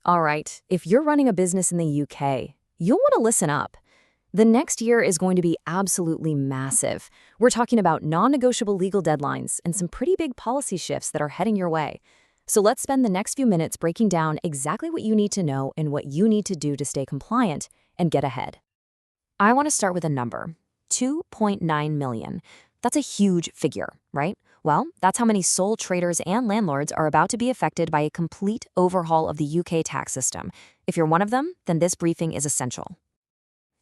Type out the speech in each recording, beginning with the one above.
All right, if you're running a business in the UK, you'll want to listen up. The next year is going to be absolutely massive. We're talking about non-negotiable legal deadlines and some pretty big policy shifts that are heading your way. So let's spend the next few minutes breaking down exactly what you need to know and what you need to do to stay compliant and get ahead. I want to start with a number, 2.9 million. That's a huge figure, right? Well, that's how many sole traders and landlords are about to be affected by a complete overhaul of the UK tax system. If you're one of them, then this briefing is essential.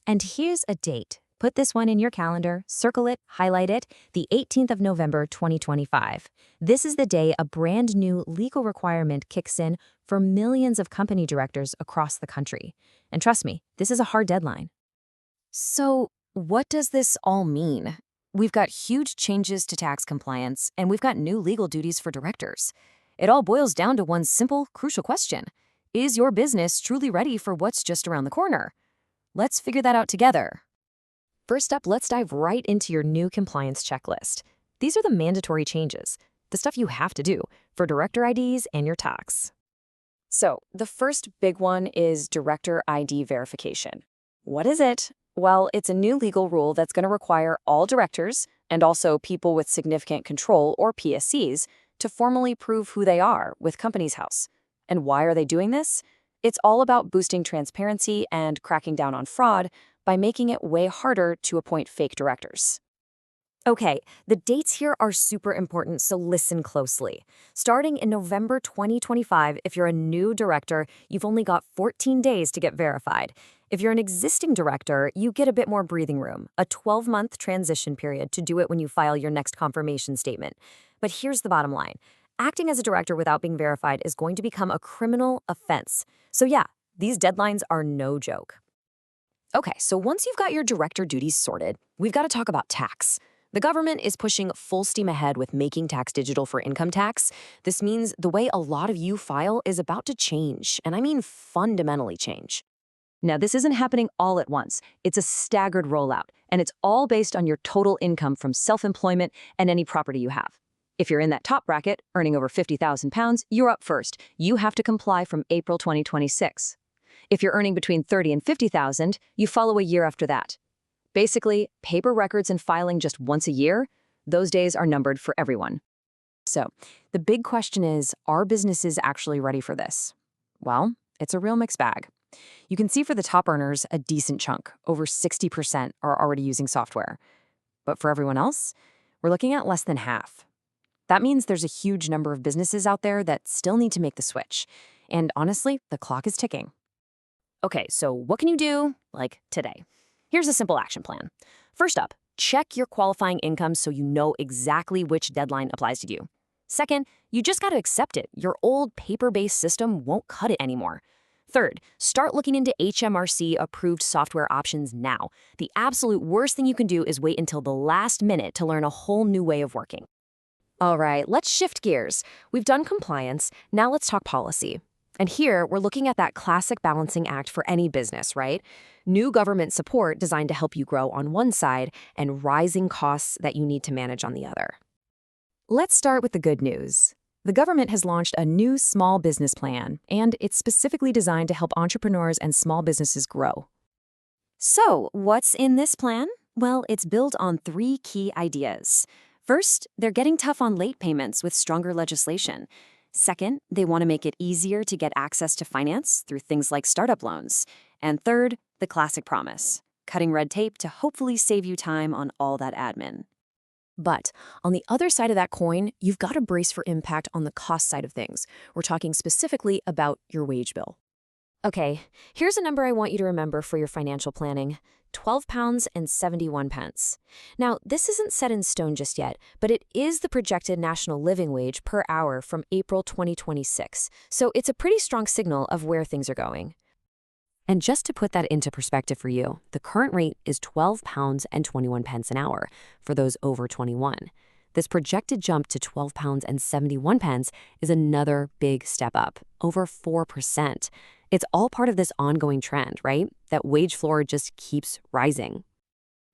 And here's a date. Put this one in your calendar, circle it, highlight it, the 18th of November, 2025. This is the day a brand new legal requirement kicks in for millions of company directors across the country. And trust me, this is a hard deadline. So, what does this all mean? We've got huge changes to tax compliance, and we've got new legal duties for directors. It all boils down to one simple, crucial question. Is your business truly ready for what's just around the corner? Let's figure that out together. First up, let's dive right into your new compliance checklist. These are the mandatory changes, the stuff you have to do for director IDs and your tax. So, the first big one is director ID verification. What is it? Well, it's a new legal rule that's going to require all directors, and also people with significant control, or PSCs, to formally prove who they are with Companies House. And why are they doing this? It's all about boosting transparency and cracking down on fraud by making it way harder to appoint fake directors. Okay, the dates here are super important, so listen closely. Starting in November 2025, if you're a new director, you've only got 14 days to get verified. If you're an existing director, you get a bit more breathing room, a 12-month transition period to do it when you file your next confirmation statement. But here's the bottom line. Acting as a director without being verified is going to become a criminal offense. So yeah, these deadlines are no joke. Okay, so once you've got your director duties sorted, we've got to talk about tax. The government is pushing full steam ahead with making tax digital for income tax. This means the way a lot of you file is about to change, and I mean fundamentally change. Now, this isn't happening all at once. It's a staggered rollout, and it's all based on your total income from self-employment and any property you have. If you're in that top bracket, earning over £50,000, you're up first. You have to comply from April 2026. If you're earning between $30,000 and $50,000, you follow a year after that. Basically, paper records and filing just once a year, those days are numbered for everyone. So, the big question is, are businesses actually ready for this? Well, it's a real mixed bag. You can see for the top earners, a decent chunk, over 60% are already using software. But for everyone else, we're looking at less than half. That means there's a huge number of businesses out there that still need to make the switch. And honestly, the clock is ticking. Okay, so what can you do, like today? Here's a simple action plan. First up, check your qualifying income so you know exactly which deadline applies to you. Second, you just got to accept it. Your old paper-based system won't cut it anymore. Third, start looking into HMRC-approved software options now. The absolute worst thing you can do is wait until the last minute to learn a whole new way of working. All right, let's shift gears. We've done compliance, now let's talk policy. And here, we're looking at that classic balancing act for any business, right? New government support designed to help you grow on one side and rising costs that you need to manage on the other. Let's start with the good news. The government has launched a new small business plan, and it's specifically designed to help entrepreneurs and small businesses grow. So, what's in this plan? Well, it's built on 3 key ideas. First, they're getting tough on late payments with stronger legislation. Second, they want to make it easier to get access to finance through things like startup loans. And third, the classic promise, cutting red tape to hopefully save you time on all that admin. But on the other side of that coin, you've got to brace for impact on the cost side of things. We're talking specifically about your wage bill. Okay, here's a number I want you to remember for your financial planning. £12.71. Now, this isn't set in stone just yet, but it is the projected national living wage per hour from April 2026, so it's a pretty strong signal of where things are going. And just to put that into perspective for you, the current rate is £12.21 an hour for those over 21. This projected jump to £12.71 is another big step up, over 4%. It's all part of this ongoing trend, right? That wage floor just keeps rising.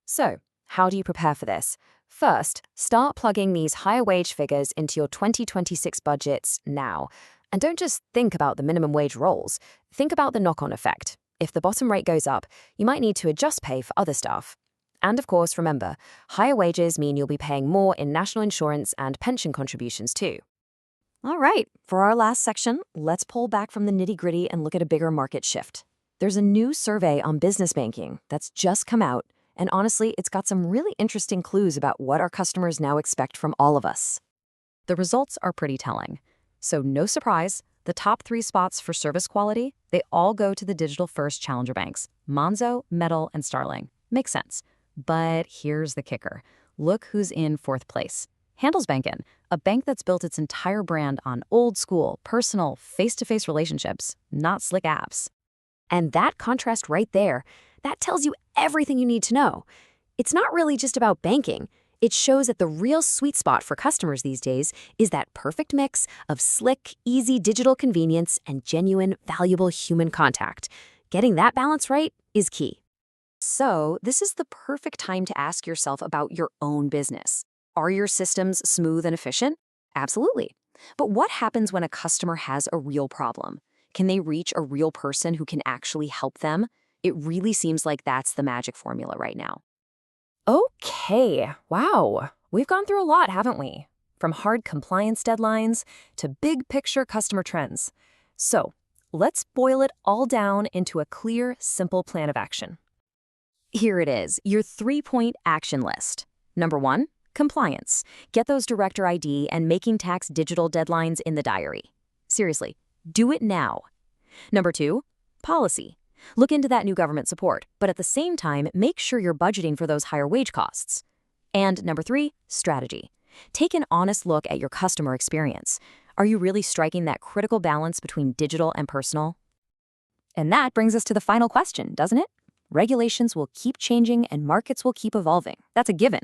So, how do you prepare for this? First, start plugging these higher wage figures into your 2026 budgets now. And don't just think about the minimum wage roles, think about the knock-on effect. If the bottom rate goes up, you might need to adjust pay for other staff. And of course, remember, higher wages mean you'll be paying more in national insurance and pension contributions too. All right, for our last section, let's pull back from the nitty-gritty and look at a bigger market shift. There's a new survey on business banking that's just come out, and honestly, it's got some really interesting clues about what our customers now expect from all of us. The results are pretty telling. So no surprise, the top 3 spots for service quality, they all go to the digital-first challenger banks, Monzo, Metal, and Starling. Makes sense. But here's the kicker. Look who's in 4th place. Handelsbanken, a bank that's built its entire brand on old-school, personal, face-to-face relationships, not slick apps. And that contrast right there, that tells you everything you need to know. It's not really just about banking. It shows that the real sweet spot for customers these days is that perfect mix of slick, easy digital convenience and genuine, valuable human contact. Getting that balance right is key. So, this is the perfect time to ask yourself about your own business. Are your systems smooth and efficient? Absolutely. But what happens when a customer has a real problem? Can they reach a real person who can actually help them? It really seems like that's the magic formula right now. Okay, wow. We've gone through a lot, haven't we? From hard compliance deadlines to big picture customer trends. So, let's boil it all down into a clear, simple plan of action. Here it is, your 3-point action list. Number 1, compliance. Get those director ID and making tax digital deadlines in the diary. Seriously, do it now. Number 2, policy. Look into that new government support, but at the same time, make sure you're budgeting for those higher wage costs. And number 3, strategy. Take an honest look at your customer experience. Are you really striking that critical balance between digital and personal? And that brings us to the final question, doesn't it? Regulations will keep changing and markets will keep evolving. That's a given.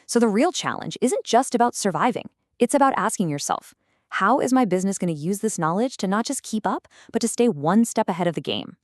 So the real challenge isn't just about surviving. It's about asking yourself, how is my business going to use this knowledge to not just keep up, but to stay one step ahead of the game?